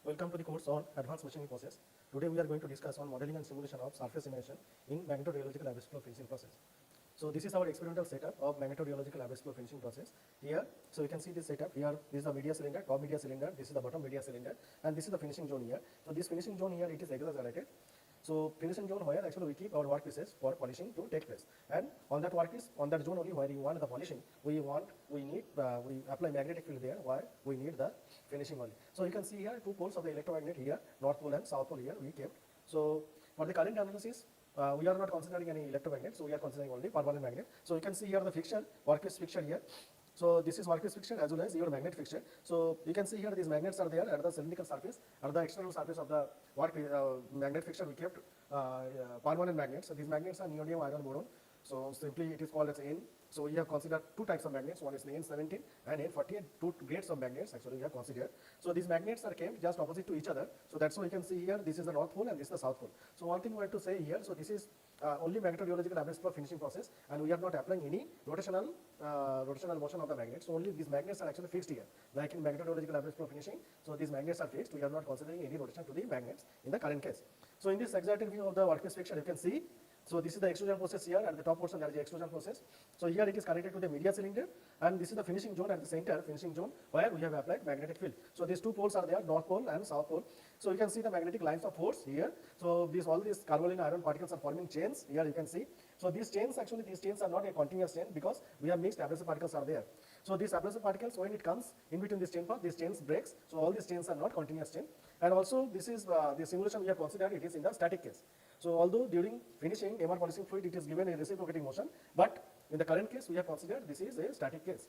Welcome to the course on Advanced Machining Process. Today we are going to discuss on modeling and simulation of surface simulation in Magnetorheological average flow finishing process. So this is our experimental setup of Magnetorheological average flow finishing process. Here, so you can see this setup here. This is the media cylinder, top media cylinder. This is the bottom media cylinder, and this is the finishing zone here. So this finishing zone here, it is exaggerated. So finishing zone where actually we keep our workpieces for polishing to take place, and on that workpiece, on that zone only where you want the polishing, we apply magnetic field there where we need the finishing only. So you can see here two poles of the electromagnet here, north pole and south pole here we kept. So for the current analysis, we are not considering any electromagnet, so we are considering only permanent magnet. So you can see here the fixture, workpiece fixture here. So this is workpiece fixture as well as your magnet fixture. So you can see here these magnets are there at the cylindrical surface, at the external surface of the magnet fixture we kept permanent magnets. So these magnets are neodymium iron boron. So simply it is called as N. So we have considered two types of magnets. One is the N17 and N48. Two grades of magnets actually we have considered. So these magnets are kept just opposite to each other. So that's why you can see here this is the north pole and this is the south pole. So one thing we have to say here. So this is only magnetorheological average flow finishing process, and we are not applying any rotational motion of the magnets. So only these magnets are actually fixed here, like in magnetorheological average flow finishing. So these magnets are fixed. We are not considering any rotation to the magnets in the current case. So in this excited view of the workpiece fixture, you can see. So this is the extrusion process here. At the top portion there is the extrusion process. So here it is connected to the media cylinder, and this is the finishing zone at the center, finishing zone where we have applied magnetic field. So these two poles are there, north pole and south pole. So you can see the magnetic lines of force here. So all these carbon iron particles are forming chains. Here you can see. So these chains are not a continuous chain because we have mixed abrasive particles are there. So these abrasive particles, when it comes in between this chain path, these chains breaks. So all these chains are not continuous chain. And also this is the simulation we have considered, it is in the static case. So although during finishing MR polishing fluid it is given a reciprocating motion, but in the current case we have considered this is a static case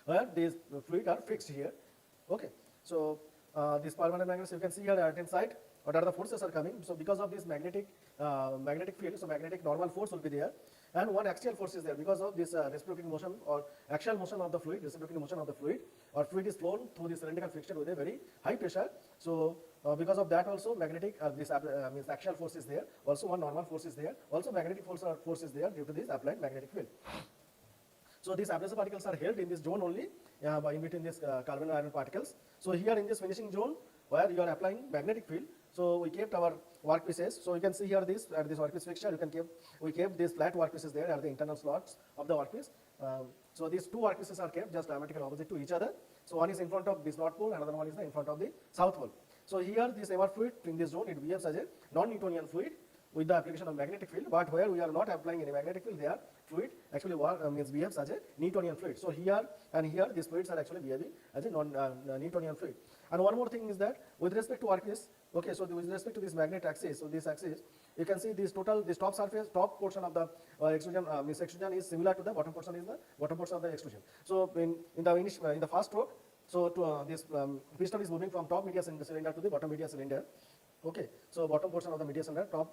where these fluid are fixed here. Okay. So these permanent magnets you can see here at inside what are the forces are coming. So because of this magnetic field, so magnetic normal force will be there, and one axial force is there because of this reciprocating motion or axial motion of the fluid, reciprocating motion of the fluid, or fluid is flown through the cylindrical fixture with a very high pressure. So because of that also magnetic means axial force is there, also one normal force is there, also magnetic force is there due to this applied magnetic field. So these abrasive particles are held in this zone only by in between these carbon iron particles. So here in this finishing zone where you are applying magnetic field, so we kept our workpieces. So you can see here this at this workpiece fixture we kept these flat workpieces there at the internal slots of the workpiece. So these two workpieces are kept just diametrically opposite to each other. So one is in front of this north pole, another one is in front of the south pole. So here this MR fluid in this zone it behaves as a non-Newtonian fluid with the application of magnetic field, but where we are not applying any magnetic field, there fluid actually behaves as a Newtonian fluid. So here and here these fluids are actually behaving as a non-Newtonian fluid. And one more thing is that with respect to workpiece, okay, so with respect to this magnet axis, so this axis, you can see this top surface, top portion of the extrusion is similar to the bottom portion is the bottom portion of the extrusion. So in the first stroke, so this piston is moving from top media cylinder to the bottom media cylinder. Okay, so bottom portion of the media cylinder, top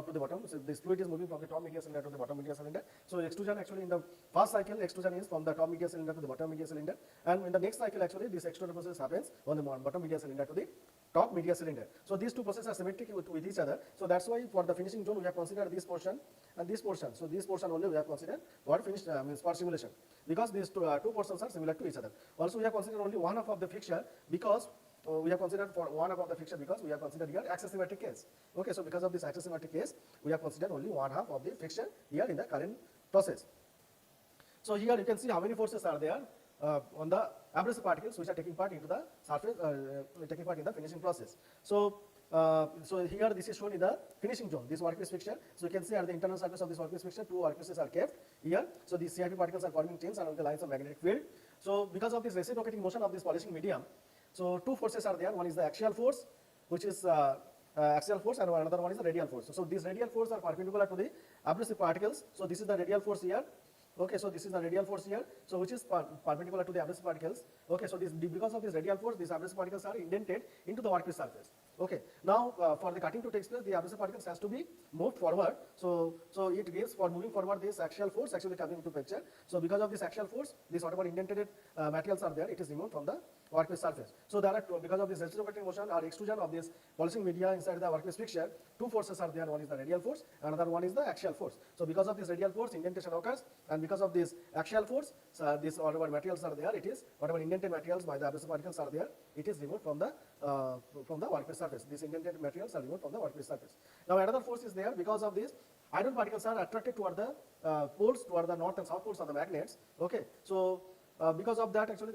to the bottom. So this fluid is moving from the top media cylinder to the bottom media cylinder. So extrusion actually in the first cycle, extrusion is from the top media cylinder to the bottom media cylinder, and in the next cycle actually this extrusion process happens on the bottom media cylinder to the top media cylinder. So these two processes are symmetric with each other. So that's why for the finishing zone we have considered this portion and this portion. So this portion only we have considered for finish for simulation, because these two portions are similar to each other. Also we have considered only one half of the fixture because we have considered for one half of the fixture because we have considered here axisymmetric case. Okay, so because of this axisymmetric case, we have considered only one half of the fixture here in the current process. So here you can see how many forces are there on the abrasive particles which are taking part into the surface, taking part in the finishing process. So here this is shown in the finishing zone, this workpiece fixture. So you can see at the internal surface of this workpiece fixture, two workpieces are kept here. So these CIP particles are forming chains along the lines of magnetic field. So because of this reciprocating motion of this polishing medium, so two forces are there. One is the axial force, which is axial force, and another one is the radial force. So these radial forces are perpendicular to the abrasive particles. So this is the radial force here. Okay, so this is the radial force here. So which is perpendicular to the abrasive particles. Okay, so because of this radial force, these abrasive particles are indented into the workpiece surface. Okay, now for the cutting to take place, the abrasive particles has to be moved forward. So it gives for moving forward this axial force actually coming into picture. So because of this axial force, this whatever indented materials are there, it is removed from the workpiece surface. So there are because of this reciprocating motion or extrusion of this polishing media inside the workpiece fixture, two forces are there. One is the radial force, another one is the axial force. So because of this radial force, indentation occurs, and because of this axial force, this whatever materials are there, it is whatever indented materials by the abrasive particles are there, it is removed from the workpiece surface. These indented materials are removed from the workpiece surface. Now another force is there. Because of this, iron particles are attracted toward the poles, toward the north and south poles of the magnets. Okay, so because of that, actually,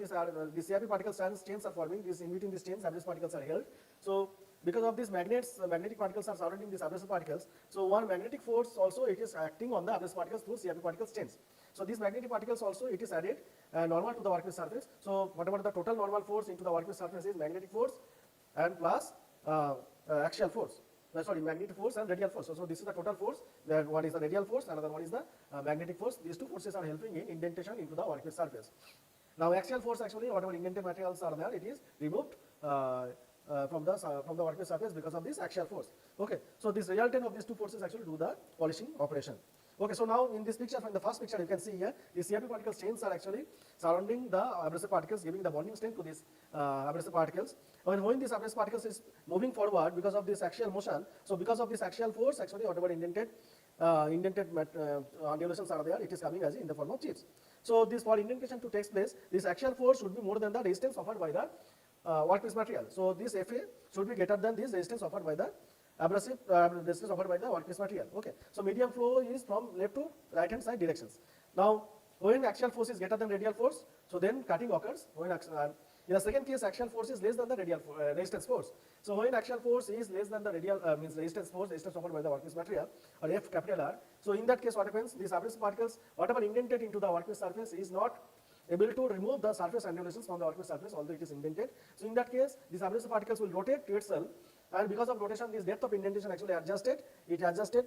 these CIP particle chains are forming. In between these chains, abrasive particles are held. So because of these magnetic particles are surrounding these abrasive particles. So one magnetic force also it is acting on the abrasive particles through CIP particles chains. So these magnetic particles also it is added normal to the workpiece surface. So whatever the total normal force into the workpiece surface is magnetic force and plus axial force. Sorry, magnetic force and radial force. So this is the total force. That one is the radial force, another one is the magnetic force. These two forces are helping in indentation into the workpiece surface. Now axial force, actually whatever indented materials are there, it is removed from the workpiece surface because of this axial force. Okay, so this resultant of these two forces actually do the polishing operation. Okay, so now in this picture, from the first picture, you can see here the CIP particles chains are actually surrounding the abrasive particles, giving the bonding strength to these abrasive particles. When this abrasive particles is moving forward because of this axial motion, so because of this axial force, actually whatever indented undulations are there, it is coming as in the form of chips. So this for indentation to take place, this axial force should be more than the resistance offered by the workpiece material. So this Fa should be greater than this resistance offered by the abrasive resistance offered by the workpiece material. Okay, so medium flow is from left to right hand side directions. Now when axial force is greater than radial force, so then cutting occurs. When in the second case, axial force is less than the radial resistance force. So when axial force is less than the radial means resistance force, resistance offered by the workpiece material, or F capital R. So in that case, what happens? These abrasive particles, whatever indented into the workpiece surface, is not able to remove the surface undulations from the workpiece surface, although it is indented. So in that case, these abrasive particles will rotate to itself, and because of rotation, this depth of indentation actually adjusted. It adjusted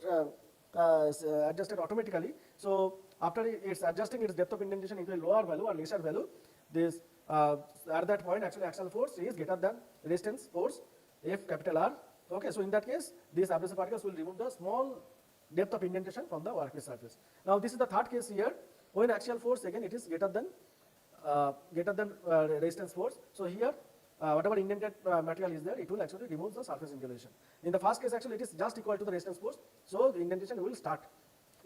automatically. So after it's adjusting its depth of indentation into a lower value or lesser value, this at that point actually axial force is greater than resistance force F capital R. Okay, so in that case, these abrasive particles will remove the small depth of indentation from the workpiece surface. Now this is the third case here. When axial force again it is greater than resistance force. So here whatever indented material is there, it will actually remove the surface undulation. In the first case, actually it is just equal to the resistance force, so the indentation will start.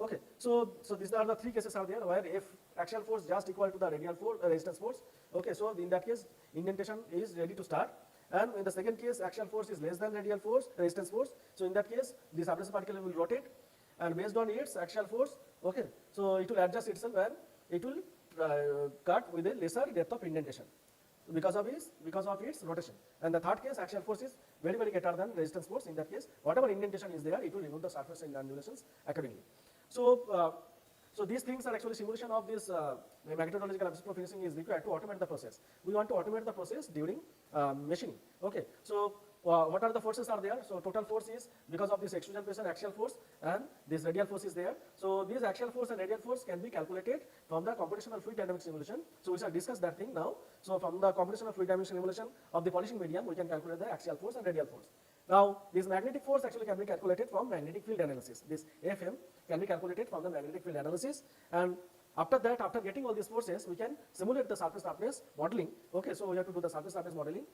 Okay, so these are the three cases are there where if axial force just equal to the radial force resistance force. Okay, so in that case indentation is ready to start, and in the second case axial force is less than radial force resistance force. So in that case, this abrasive particle will rotate, and based on its axial force, okay, so it will adjust itself and it will cut with a lesser depth of indentation because of its rotation. And the third case, axial force is very greater than resistance force. In that case, whatever indentation is there, it will remove the surface undulations accordingly. So so these things are actually simulation of this magnetological abrasive finishing is required to automate the process. We want to automate the process during machining. Okay, so what are the forces are there? So total force is because of this extrusion pressure axial force, and this radial force is there. So these axial force and radial force can be calculated from the computational fluid dynamics simulation. So we shall discuss that thing now. So from the computational fluid dynamics simulation of the polishing medium, we can calculate the axial force and radial force. Now this magnetic force actually can be calculated from magnetic field analysis. This FM can be calculated from the magnetic field analysis, and after that, after getting all these forces, we can simulate the surface roughness modeling. Okay, so we have to do the surface roughness modeling.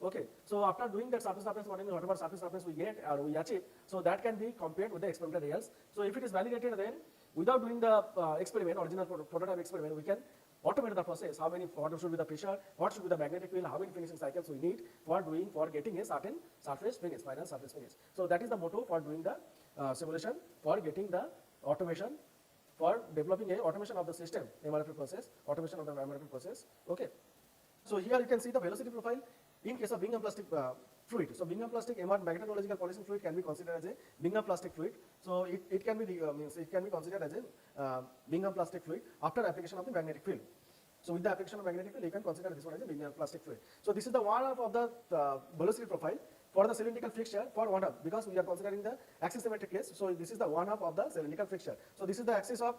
Okay, so after doing that surface roughness modeling, whatever surface roughness we get or we achieve, so that can be compared with the experimental results. So if it is validated, then without doing the experiment, original prototype experiment, we can automate the process. What should be the pressure, what should be the magnetic field, how many finishing cycles we need for getting a certain surface finish, final surface finish. So that is the motto for doing the simulation, for getting the automation, for developing a automation of the system, MRFP process, automation of the MRFP process. Okay. So here you can see the velocity profile in case of Bingham plastic fluid. So Bingham plastic magnetological polishing fluid can be considered as a Bingham plastic fluid. So it can be considered as a Bingham plastic fluid after application of the magnetic field. So with the application of magnetic field, you can consider this one as a Bingham plastic fluid. So this is the one of the velocity profile for the cylindrical fixture for one up, because we are considering the axis symmetric case. So this is the one up of the cylindrical fixture. So this is the axis of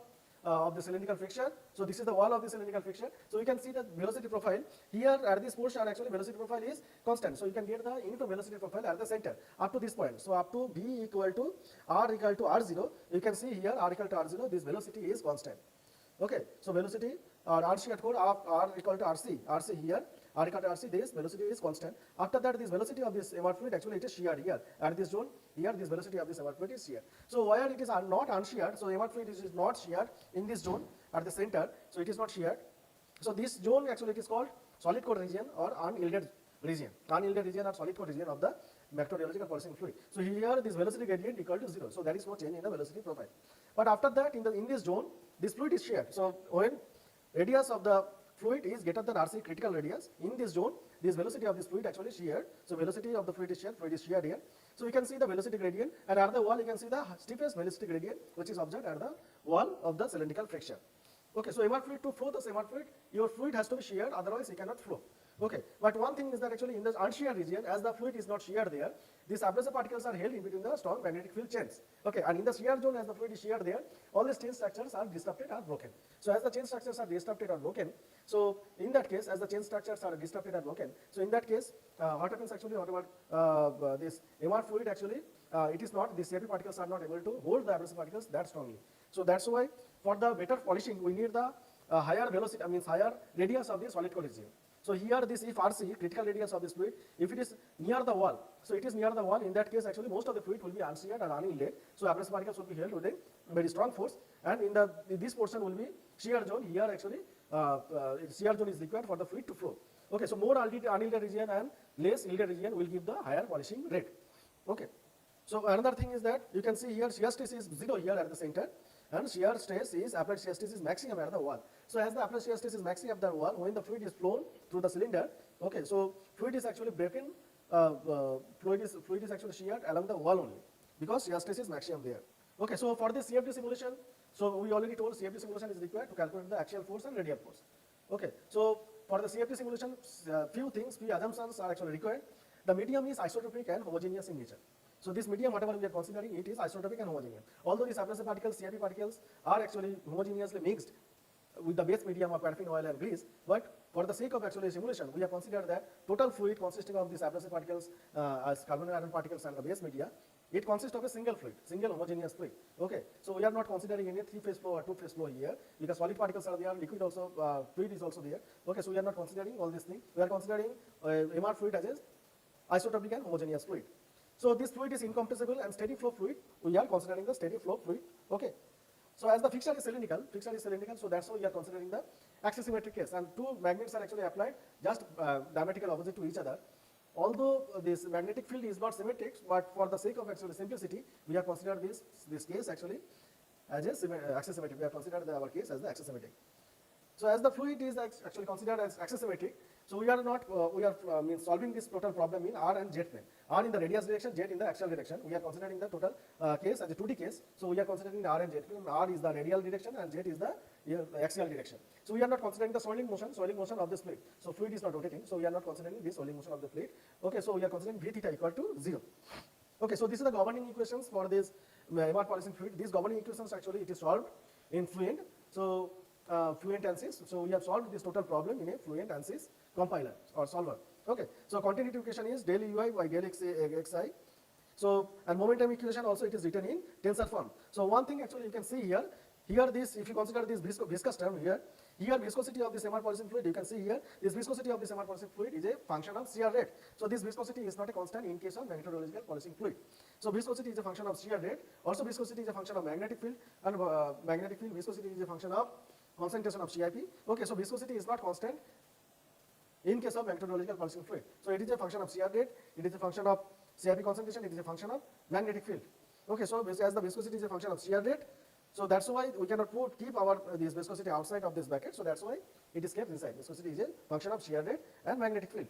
the cylindrical fixture. So this is the wall of the cylindrical fixture. So you can see the velocity profile here at this portion. Actually velocity profile is constant, so you can get the uniform velocity profile at the center up to this point. So up to V equal to R equal to R0, you can see here R equal to R0, this velocity is constant. Okay, so velocity or R squared code of R equal to RC here, R equal to RC, this velocity is constant. After that, this velocity of this MR fluid actually it is sheared here at this zone. Here, this velocity of this MR fluid is sheared. So where it is not unsheared, so MR fluid is not sheared in this zone at the center, so it is not sheared. So this zone actually it is called solid core region or unyielded region or solid core region of the Magnetorheological polycylindrical fluid. So here this velocity gradient equal to 0. So there is no change in the velocity profile. But after that in this zone, this fluid is sheared. So when radius of the fluid is greater than RC critical radius, in this zone, this velocity of this fluid actually sheared. So velocity of the fluid is sheared here. So we can see the velocity gradient, and at the wall you can see the steepest velocity gradient which is observed at the wall of the cylindrical friction. Okay, so MR fluid, to flow the MR fluid, your fluid has to be sheared, otherwise it cannot flow. Okay, but one thing is that actually in the unsheared region, as the fluid is not sheared there, these abrasive particles are held in between the strong magnetic field chains. Okay, and in the shear zone, as the fluid is sheared there, all the chain structures are disrupted or broken. So as the chain structures are disrupted or broken, so in that case, as the chain structures are disrupted or broken, so in that case, what happens actually, whatever this MR fluid actually, it is not, the CFP particles are not able to hold the abrasive particles that strongly. So that's why for the better polishing, we need the higher velocity, means higher radius of the solid core region. So here this, if RC, critical radius of this fluid, if it is near the wall, so it is near the wall, in that case actually most of the fluid will be unsheared and unyielded. So abrasive particles will be held with a very strong force, and in this portion will be shear zone. Here actually shear zone is required for the fluid to flow. Okay, so more unyielded region and less yielded region will give the higher polishing rate. Okay, so another thing is that you can see here shear stress is 0 here at the center, and shear stress is, applied shear stress is maximum at the wall. So as the applied shear stress is maximum at the wall, when the fluid is flown through the cylinder, okay, so fluid is actually broken, fluid is actually sheared along the wall only, because shear stress is maximum there. Okay, so for this CFD simulation, so we already told CFD simulation is required to calculate the axial force and radial force. Okay, so for the CFD simulation, few assumptions are actually required. The medium is isotropic and homogeneous in nature. So this medium, whatever we are considering, it is isotropic and homogeneous. Although these abrasive particles, CFP particles, are actually homogeneously mixed with the base medium of paraffin oil and grease, but for the sake of actually simulation, we have considered that total fluid consisting of these abrasive particles as carbon iron particles and the base media, it consists of a single fluid, single homogeneous fluid. Okay, so we are not considering any three-phase flow or two-phase flow here, because solid particles are there, liquid also, fluid is also there. Okay, so we are not considering all these things. We are considering MR fluid as a isotropic and homogeneous fluid. So this fluid is incompressible and steady flow fluid. We are considering the steady flow fluid. Okay. So as the fixture is cylindrical, so that's why we are considering the axisymmetric case. And two magnets are actually applied just diametrical opposite to each other. Although this magnetic field is not symmetric, but for the sake of actually simplicity, we have considered this case actually as a axisymmetric. We have considered our case as the axisymmetric. So as the fluid is actually considered as axisymmetric, so we are not solving this total problem in R and Z plane. R in the radius direction, Z in the axial direction. We are considering the total case as a 2D case. So we are considering the R and Z plane. R is the radial direction and Z is the axial direction. So we are not considering the swirling motion of this fluid. So fluid is not rotating. So we are not considering this swirling motion of the fluid. Okay, so we are considering V theta equal to 0. Okay, so this is the governing equations for this MR polycylindrical fluid. These governing equations actually it is solved in Fluent. So Fluent ANSYS. So we have solved this total problem in a Fluent ANSYS compiler or solver. Okay, so continuity equation is del Ui by del xi. So and momentum equation also it is written in tensor form. So one thing actually you can see here this, if you consider this viscous term here viscosity of this MR polycylindrical fluid, you can see here this viscosity of this MR polycylindrical fluid is a function of shear rate. So this viscosity is not a constant in case of magnetorheological polycylindrical fluid. So viscosity is a function of shear rate. Also viscosity is a function of magnetic field, and magnetic field viscosity is a function of concentration of CIP. Okay, so viscosity is not constant in case of magnetorheological polycylindrical fluid. So it is a function of shear rate, it is a function of CIP concentration, it is a function of magnetic field. Okay, so as the viscosity is a function of shear rate, so that's why we cannot keep our this viscosity outside of this bracket. So that's why it is kept inside. Viscosity is a function of shear rate and magnetic field.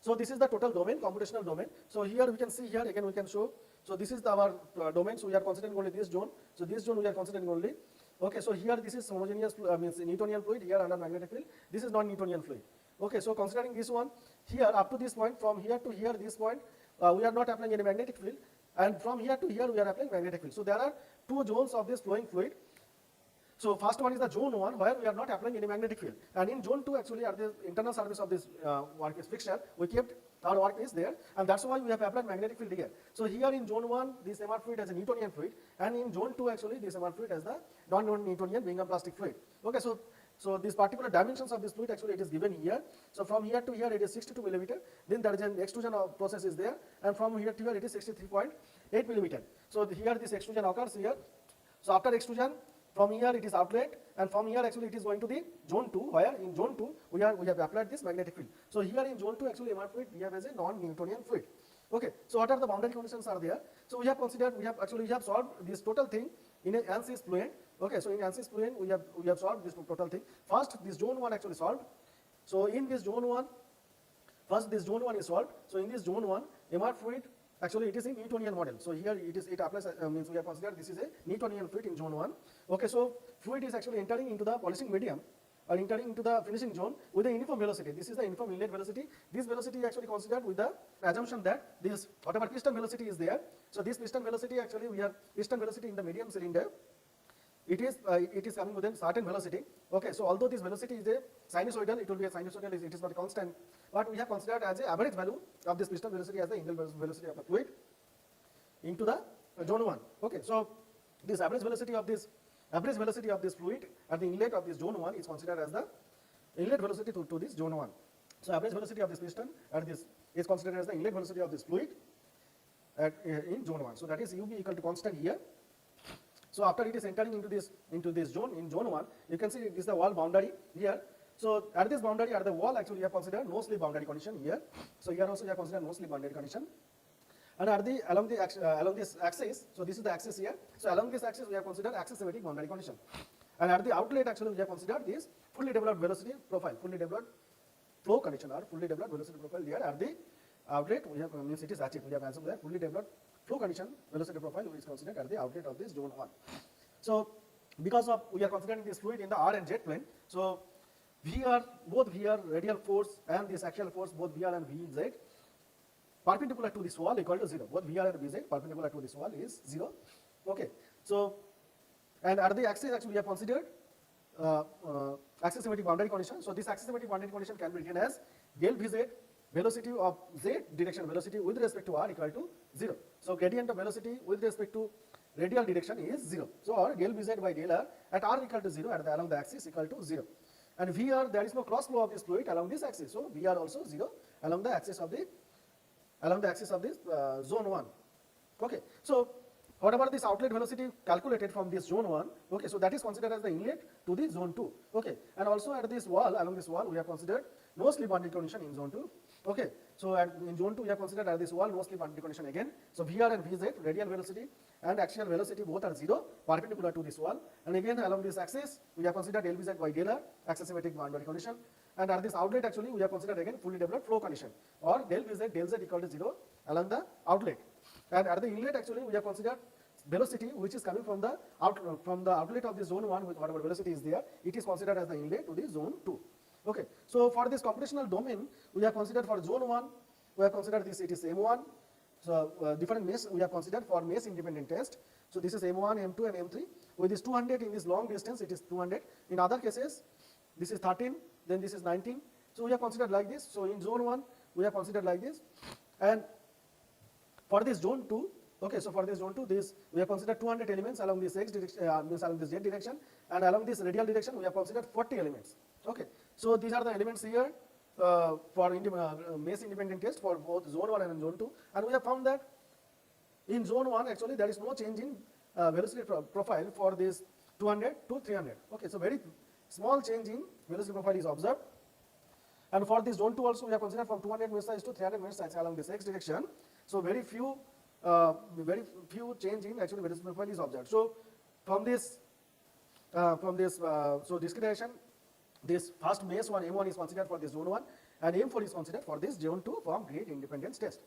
So this is the total domain, computational domain. So here we can see here again we can show. So this is our domain. So we are considering only this zone. So this zone we are considering only. Okay, so here this is homogeneous means Newtonian fluid, here under magnetic field. This is non-Newtonian fluid. Okay, so considering this one, here up to this point, from here to here, this point, we are not applying any magnetic field, and from here to here we are applying magnetic field. So there are two zones of this flowing fluid. So first one is the zone 1 where we are not applying any magnetic field, and in zone 2 actually at the internal surface of this work fixture we kept our work is there, and that's why we have applied magnetic field here. So here in zone 1 this MR fluid has a Newtonian fluid, and in zone 2 actually this MR fluid has the non-Newtonian Bingham plastic fluid. Okay, so So these particular dimensions of this fluid actually it is given here. So from here to here it is 62 millimeter. Then there is an extrusion process is there, and from here to here it is 63.8 millimeter. So here this extrusion occurs here. So after extrusion, from here it is outlet, and from here actually it is going to the zone 2, where in zone 2 we have applied this magnetic field. So here in zone 2 actually MR fluid we have as a non-Newtonian fluid. Okay, so what are the boundary conditions are there? So we have considered, we have solved this total thing in an ANSYS fluent. Okay, so in ANSYS fluent we have solved this total thing. First this zone 1 actually solved. So in this zone 1, first this zone 1 is solved. So in this zone 1, MR fluid actually it is in Newtonian model. So here it applies, means we have considered this is a Newtonian fluid in zone 1. Okay, so fluid is actually entering into the polishing medium or entering into the finishing zone with a uniform velocity. This is the uniform inlet velocity. This velocity actually considered with the assumption that this whatever piston velocity is there. So this piston velocity actually we have piston velocity in the medium cylinder. It is coming with a certain velocity. Okay, so although this velocity is a sinusoidal, it will be a sinusoidal. It is not a constant. But we have considered as a average value of this piston velocity as the inlet velocity of the fluid into the zone 1. Okay, so this average velocity of this fluid at the inlet of this zone 1 is considered as the inlet velocity to this zone 1. So average velocity of this piston at this is considered as the inlet velocity of this fluid in zone 1. So that is UB equal to constant here. So after it is entering into this zone in zone 1, you can see this is the wall boundary here. So at this boundary, at the wall actually you have considered no slip boundary condition here. So here also you have considered no slip boundary condition. And along this axis, so this is the axis here. So along this axis we have considered axis-symmetric boundary condition. And at the outlet actually we have considered this fully developed velocity profile, fully developed flow condition or fully developed velocity profile here. At the outlet we have means it is achieved. We have assumed that fully developed flow condition velocity profile is considered at the outlet of this zone 1. So because of we are considering this fluid in the R and Z plane, so both VR radial force and this axial force, both VR and VZ perpendicular to this wall equal to 0. Both VR and VZ perpendicular to this wall is 0. Okay, so and at the axis actually we have considered axis symmetric boundary condition. So this axis symmetric boundary condition can be written as del Vz velocity of Z direction velocity with respect to R equal to 0. So gradient of velocity with respect to radial direction is 0. So or del Vz by del R at R equal to 0 along the axis equal to 0. And VR, there is no cross flow of this fluid along this axis. So VR also 0 along the axis of this zone 1. Okay, so whatever this outlet velocity calculated from this zone 1, okay, so that is considered as the inlet to the zone 2. Okay, and also at this wall, along this wall, we have considered no slip boundary condition in zone 2. Okay, so in zone 2 we have considered at this wall no slip boundary condition again. So VR and VZ radial velocity and axial velocity both are 0 perpendicular to this wall, and again along this axis we have considered del Vz by del R axis symmetric boundary condition, and at this outlet actually we have considered again fully developed flow condition or del Vz del Z equal to 0 along the outlet, and at the inlet actually we have considered velocity which is coming from the outlet of the zone 1 with whatever velocity is there, it is considered as the inlet to the zone 2. Okay, so for this computational domain we have considered for zone 1 we have considered this, it is M1. So different mesh we have considered for mesh independent test. So this is M1, M2 and M3. With this 200 in this long distance it is 200. In other cases this is 13, then this is 19. So we have considered like this. So in zone 1 we have considered like this, and for this zone 2, okay, so for this zone 2 this we have considered 200 elements along this x direction, means along this z direction, and along this radial direction we have considered 40 elements. Okay, so these are the elements here for mesh independent test for both zone 1 and zone 2, and we have found that in zone 1 actually there is no change in velocity profile for this 200 to 300. Okay, so very small change in velocity profile is observed, and for this zone 2 also we have considered from 200 mesh size to 300 mesh size along this x direction. So very few change in actually velocity profile is observed. So from this so discretization, this first mesh one M1 is considered for this zone 1 and M4 is considered for this zone 2 from gradient independence test.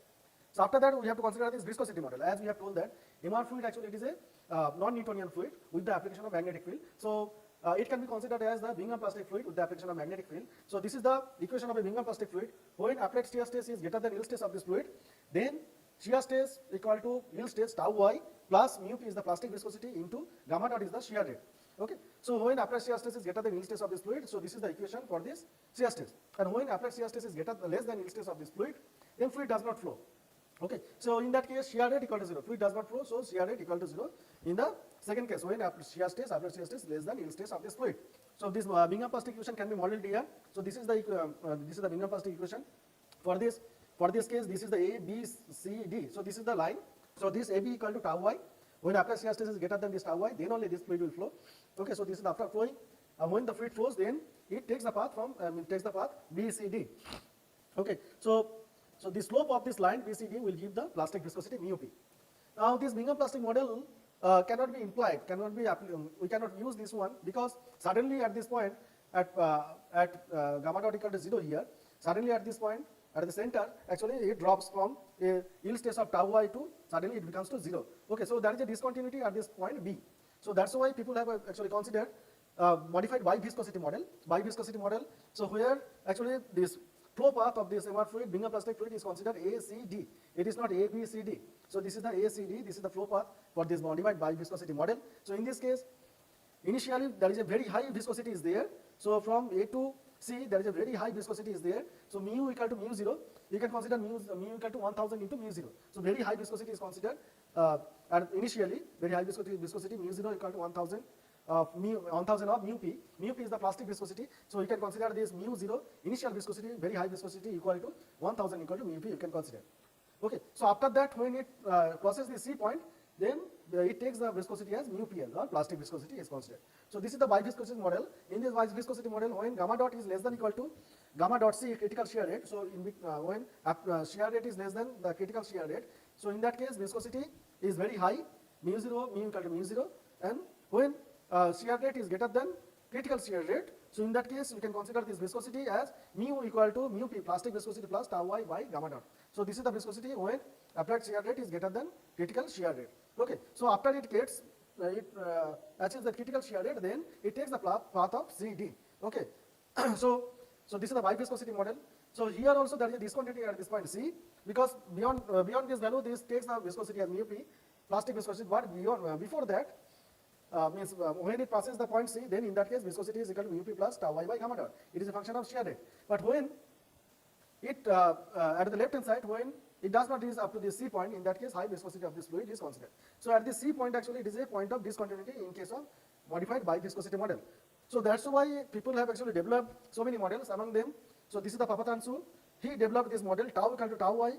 So after that we have to consider this viscosity model, as we have told that MR fluid actually it is a non-Newtonian fluid with the application of magnetic field. So it can be considered as the Bingham plastic fluid with the application of magnetic field. So this is the equation of a Bingham plastic fluid. When applied shear stress is greater than yield stress of this fluid, then shear stress equal to yield stress tau y plus mu p is the plastic viscosity into gamma naught is the shear rate. Okay, so when applied shear stress is greater than yield stress of this fluid, so this is the equation for this shear stress. And when applied shear stress is less than yield stress of this fluid, then fluid does not flow. Okay, so in that case shear rate equal to 0, fluid does not flow, so shear rate equal to 0. In the second case, when applied shear stress less than yield stress of this fluid. So this Bingham-Plastic equation can be modeled here. So this is the Bingham-Plastic equation. For this case, this is the A, B, C, D. So this is the line. So this AB equal to tau y. When applied shear stress is greater than this tau y, then only this fluid will flow. Okay, so this is after flowing. When the fluid flows, then it takes the path B, C, D. Okay, so the slope of this line B, C, D will give the plastic viscosity mu p. Now this Bingham-Plastic model cannot be implied, we cannot use this one, because suddenly at this point at gamma dot equal to 0 here, suddenly at this point at the center, actually it drops from a yield stress of tau y to suddenly it becomes to 0. Okay, so there is a discontinuity at this point B. So that's why people have actually considered modified biviscosity model. So where actually this flow path of this MR fluid, Bingham-Plastic fluid, is considered A, C, D. It is not A, B, C, D. So this is the A, C, D. This is the flow path for this modified biviscosity model. So in this case, initially there is a very high viscosity is there. So from A to C, there is a very high viscosity is there. So mu equal to mu 0. You can consider mu equal to 1000 into mu 0. So very high viscosity is considered. And initially, very high viscosity mu 0 equal to 1000. 1000 of mu p. Mu p is the plastic viscosity. So you can consider this mu 0 initial viscosity, very high viscosity equal to 1000 equal to mu p. You can consider. Okay. So after that, when it crosses the C point, then it takes the viscosity as mu pl, or plastic viscosity is considered. So this is the biviscosity model. In this biviscosity model, when gamma dot is less than equal to gamma dot C, critical shear rate. So when shear rate is less than the critical shear rate, so in that case viscosity is very high, mu equal to mu 0, and when shear rate is greater than critical shear rate, so in that case you can consider this viscosity as mu equal to mu p, plastic viscosity plus tau y by gamma dot. So this is the viscosity when applied shear rate is greater than critical shear rate. Okay, so after it gets achieves the critical shear rate, then it takes the path of CD. Okay, so this is the biviscosity model. So here also there is a discontinuity at this point C, because beyond this value, this takes the viscosity as mu p, plastic viscosity. But before that, means when it passes the point C, then in that case viscosity is equal to mu p plus tau y by gamma dot. It is a function of shear rate. But when it at the left hand side, when it does not reach up to the C point, in that case high viscosity of this fluid is considered. So at the C point, actually it is a point of discontinuity in case of modified biviscosity model. So that's why people have actually developed so many models. Among them, so this is the Papatansu. He developed this model tau equal to tau y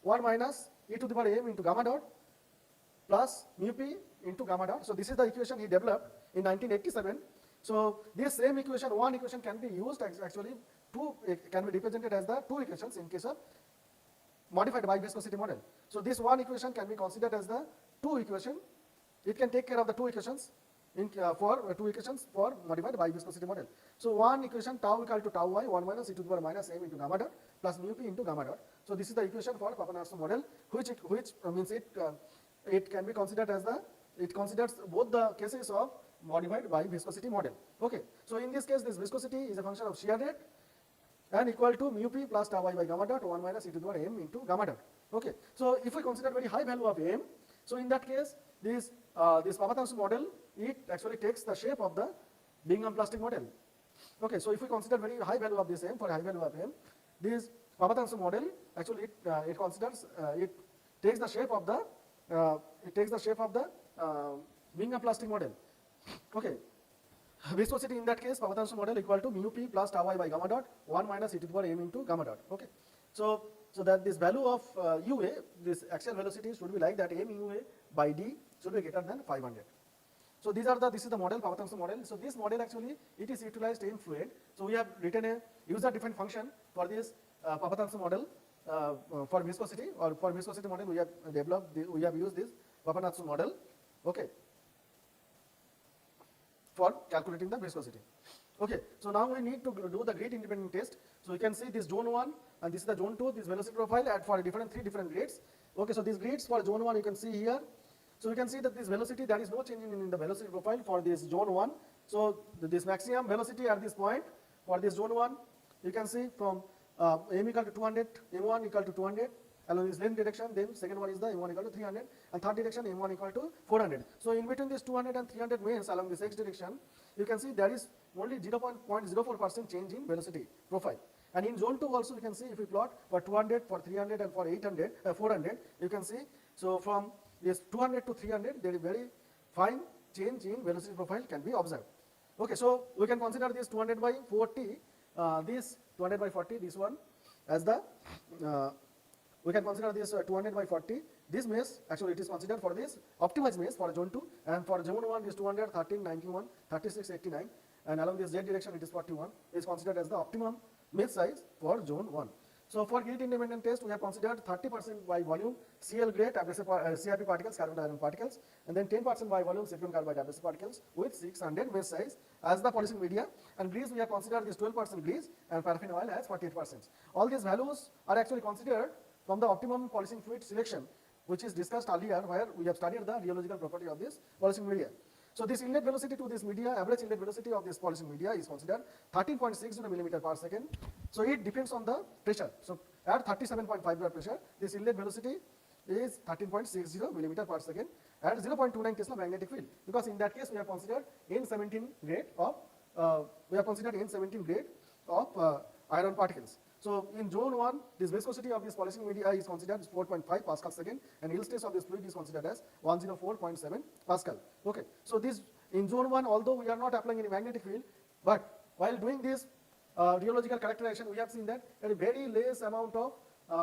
1 minus e to the power m into gamma dot plus mu p into gamma dot. So this is the equation he developed in 1987. So this same equation, one equation can be used actually can be represented as the two equations in case of modified biviscosity model. So this one equation can be considered as the two equation. It can take care of the two equations for modified biviscosity model. So one equation tau equal to tau y 1 minus e to the power minus m into gamma dot plus mu p into gamma dot. So this is the equation for Papatansu model, which means it can be considered as it considers both the cases of modified biviscosity model. Okay. So in this case, this viscosity is a function of shear rate and equal to mu p plus tau y by gamma dot 1 minus e to the power m into gamma dot. Okay. So if we consider very high value of m, so in that case this Papatansu model, it actually takes the shape of the Bingham-Plastic model. Okay. So if we consider very high value of this m, for high value of m, this Papatansu model actually it takes the shape of the Bingham-Plastic model. Okay. Viscosity in that case, Papatansu model equal to mu p plus tau y by gamma dot 1 minus e to the power m into gamma dot. Okay. So that this value of UA, this axial velocity should be like that m UA by d should be greater than 500. So this is the model, Papatansu model. So this model actually it is utilized in fluid. So we have written a user-defined function for this Papatansu model for viscosity, or for viscosity model we have used this Papatansu model. Okay. For calculating the viscosity. Okay, so now we need to do the grade independent test. So you can see this zone 1 and this is the zone 2, this velocity profile at for three different grades. Okay, so these grades for zone 1 you can see here. So you can see that this velocity, there is no change in the velocity profile for this zone 1. So this maximum velocity at this point for this zone 1, you can see from m equal to 200, m1 equal to 200 along this length direction, then second one is the m1 equal to 300, and third direction m1 equal to 400. So in between this 200 and 300 means along this x direction, you can see there is only 0.04% change in velocity profile. And in zone 2 also you can see, if we plot for 200, for 300 and for 400, you can see, so from this 200 to 300 there is very fine change in velocity profile can be observed. Okay, so we can consider this 200 by 40, this 200 by 40, this one as the, we can consider this 200 by 40. This mesh, actually it is considered for this optimized mesh for zone 2, and for zone 1 is 200, 13, 91, 36, 89, and along this z direction it is 41, is considered as the optimum mesh size for zone 1. So for gate independent test, we have considered 30% by volume Cl grade CRP particles, carbon iron particles, and then 10% by volume silicon carbide abrasive particles with 600 mesh size as the polishing media, and grease we have considered this 12% grease and paraffin oil as 48%. All these values are actually considered from the optimum polishing fluid selection, which is discussed earlier, where we have studied the rheological property of this polishing media. So this inlet velocity to this media, average inlet velocity of this polishing media is considered 13.60 millimeter per second. So it depends on the pressure. So at 37.5 bar pressure, this inlet velocity is 13.60 millimeter per second at 0.29 Tesla magnetic field. Because in that case we have considered N17 grade of iron particles. So in zone 1, this viscosity of this polishing media is considered as 4.5 Pascal second, and yield stress of this fluid is considered as 104.7 Pascal. Okay. So this in zone 1, although we are not applying any magnetic field, but while doing this rheological characterization, we have seen that a very less amount of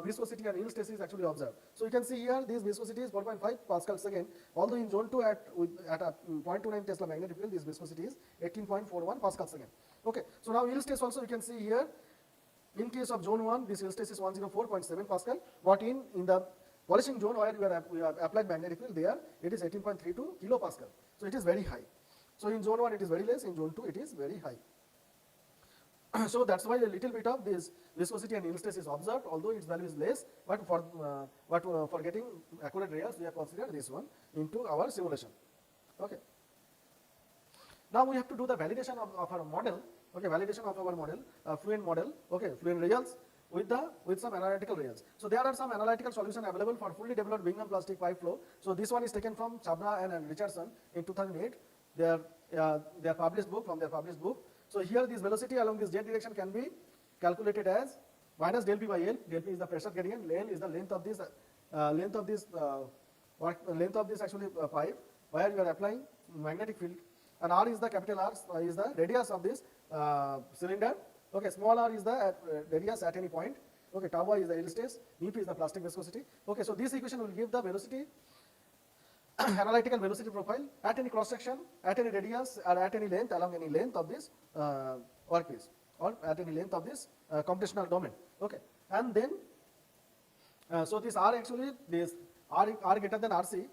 viscosity and yield stress is actually observed. So you can see here this viscosity is 4.5 Pascal second, although in zone 2 at a 0.29 Tesla magnetic field, this viscosity is 18.41 Pascal second. Okay. So now yield stress also you can see here. In case of zone 1, this yield stress is 104.7 Pascal, but in the polishing zone where we have applied magnetic field, there it is 18.32 kilopascal. So it is very high. So in zone 1 it is very less, in zone 2 it is very high. So that's why a little bit of this viscosity and yield stress is observed, although its value is less, but for getting accurate results, we have considered this one into our simulation. Okay. Now we have to do the validation of our model. Okay, validation of our model, fluent model, okay, fluent results with some analytical results. So there are some analytical solutions available for fully developed Bingham plastic pipe flow. So this one is taken from Chabra and Richardson in 2008. Their published book, from their published book. So here this velocity along this z direction can be calculated as minus del P by L. Del P is the pressure gradient, L is the length of this actually pipe where you are applying magnetic field, and R is the capital R is the radius of this cylinder. Okay, small r is the radius at any point. Okay, tau I is the yield stress, mu p is the plastic viscosity. Okay, so this equation will give the velocity analytical velocity profile at any cross section, at any radius, or at any length, along any length of this workpiece, or at any length of this computational domain. Okay, and then so this R actually, this R greater than RC,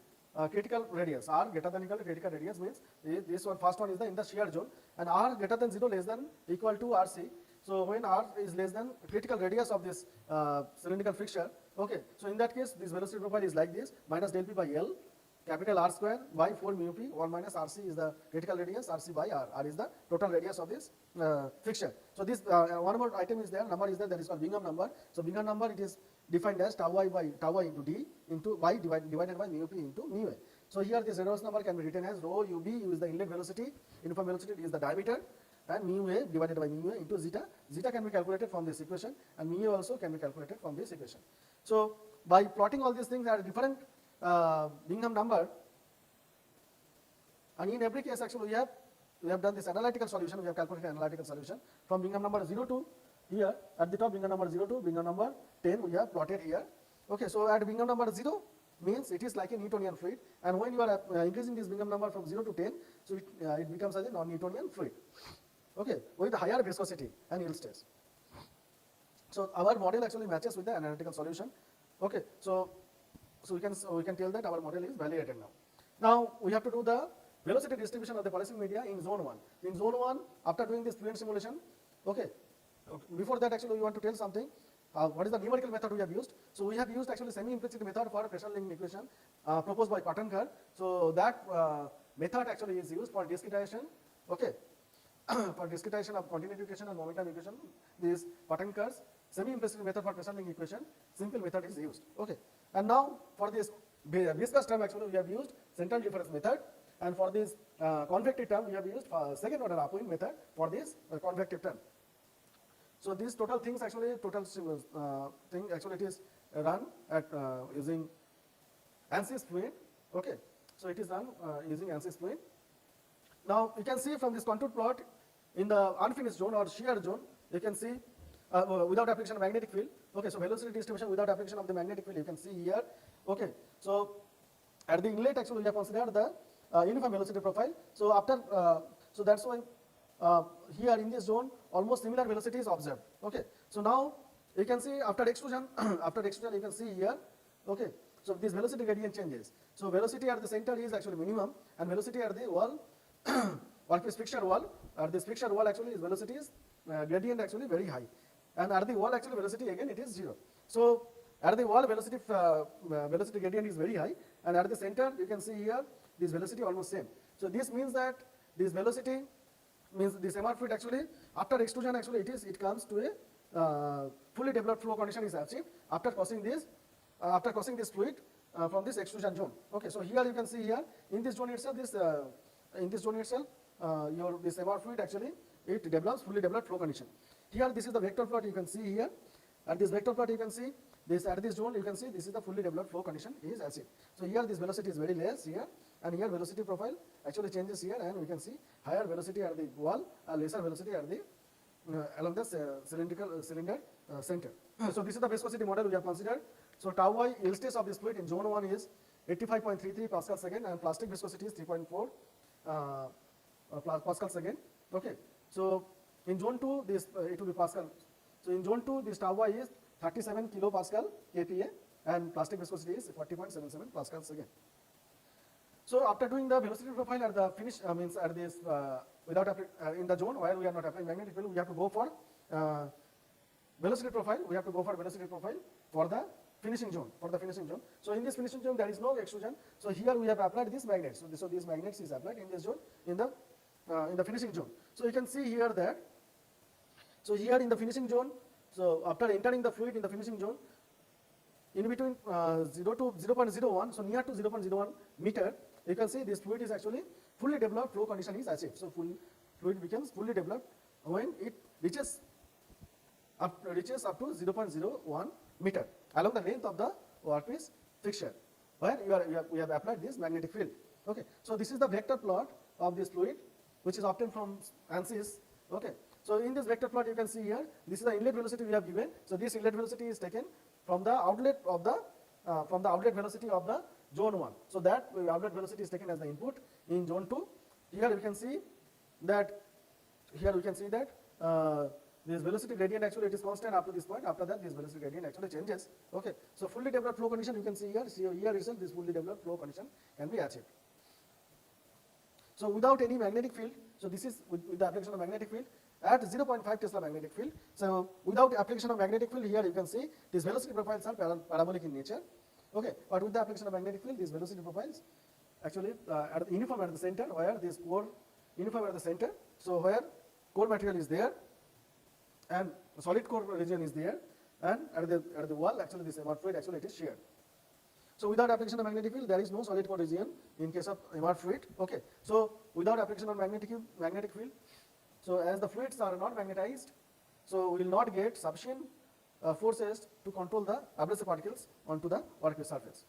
critical radius, R greater than equal to critical radius means this one, first one is in the shear zone, and R greater than 0 less than equal to RC. So when R is less than critical radius of this cylindrical fixture, okay, so in that case this velocity profile is like this, minus del P by L, capital R square by 4 mu P, 1 minus RC is the critical radius, RC by R, R is the total radius of this fixture. So this one more item is there, number is there, that is called Bingham number. So Bingham number, it is defined as tau I by tau I into D into Y divided by mu P into mu A. So here this redox number can be written as rho UB, U is the inlet velocity, uniform velocity is the diameter, and mu A divided by mu A into zeta. Zeta can be calculated from this equation, and mu A also can be calculated from this equation. So by plotting all these things at different Bingham number, and in every case actually we have done this analytical solution, we have calculated analytical solution from Bingham number 0 to here, at the top Bingham number 0 to Bingham number 10 we have plotted here. Okay, so at Bingham number 0 means it is like a Newtonian fluid, and when you are increasing this Bingham number from 0 to 10, so it becomes as a non-Newtonian fluid. Okay, with higher viscosity and yield stress. So our model actually matches with the analytical solution. Okay, so we can tell that our model is validated now. Now we have to do the velocity distribution of the polishing media in zone 1. In zone 1, after doing this fluent simulation, okay, before that actually we want to tell something. What is the numerical method we have used? So we have used actually semi-implicit method for pressure linking equation proposed by Pattankar. So that method actually is used for discretization. Okay, for discretization of continuity equation and momentum equation, this Pattankar's semi-implicit method for pressure linking equation, simple method is used. Okay, and now for this viscous term actually we have used central difference method, and for this convective term we have used second order Apoin method for this convective term. So these total things actually, thing actually it is run at using ANSYS fluid. Okay, so it is run using ANSYS fluid, Now you can see from this contour plot in the unfinished zone or shear zone, you can see without application of magnetic field. Okay, so velocity distribution without application of the magnetic field, you can see here. Okay, so at the inlet actually we have considered the uniform velocity profile. So after, so that's why here in this zone almost similar velocity is observed. Okay, so now you can see after extrusion, after extrusion you can see here. Okay, so this velocity gradient changes. So velocity at the center is actually minimum, and velocity at the wall, workpiece fixture wall, at this fixture wall actually is velocity is gradient actually very high, and at the wall actually velocity again it is 0. So at the wall velocity velocity gradient is very high, and at the center you can see here this velocity almost same. So this means that this velocity means this MR fluid actually after extrusion actually it comes to a fully developed flow condition is achieved after crossing this fluid from this extrusion zone. Okay, so here you can see here in this zone itself this your this MR fluid actually it develops fully developed flow condition. Here this is the vector plot you can see here. At this vector plot you can see this at this zone you can see this is the fully developed flow condition is achieved. So here this velocity is very less here, and here velocity profile actually changes here, and we can see higher velocity at the wall and lesser velocity at the along the cylinder center. So this is the viscosity model we have considered. So tau y yield stress of this fluid in zone 1 is 85.33 Pascal second, and plastic viscosity is 3.4 Pascal second. Okay, so in zone 2 this it will be Pascal. So in zone 2 this tau y is 37 kilopascal kPa, and plastic viscosity is 40.77 Pascal second. So after doing the velocity profile at the finish means at this without in the zone where we are not applying magnetic field, we have to go for velocity profile. We have to go for velocity profile for the finishing zone. So in this finishing zone there is no extrusion. So here we have applied this magnet. So this magnet is applied in this zone in the finishing zone. So you can see here that. So here in the finishing zone, so after entering the fluid in the finishing zone, in between 0 to 0.01, so near to 0.01 meter, you can see this fluid is actually fully developed flow condition is achieved. So fluid becomes fully developed when it reaches up to 0.01 meter along the length of the workpiece fixture, where we have applied this magnetic field. Okay, so this is the vector plot of this fluid, which is obtained from ANSYS. Okay, so in this vector plot you can see here, this is the inlet velocity we have given. So this inlet velocity is taken from the outlet of the outlet velocity of the zone 1. So that outlet velocity is taken as the input in zone 2. Here we can see that this velocity gradient actually it is constant up to this point. After that this velocity gradient actually changes. Okay, so fully developed flow condition you can see here. So here itself this fully developed flow condition can be achieved. So without any magnetic field, so this is with the application of magnetic field at 0.5 Tesla magnetic field. So without application of magnetic field, here you can see these velocity profiles are parabolic in nature. Okay, but with the application of magnetic field, these velocity profiles actually are uniform at the center, where this core uniform at the center. So where core material is there and solid core region is there, and at the wall actually this MR fluid actually it is shear. So without application of magnetic field, there is no solid core region in case of MR fluid. Okay, so without application of magnetic field, so as the fluids are not magnetized, so we will not get sufficient forces to control the abrasive particles onto the workpiece surface.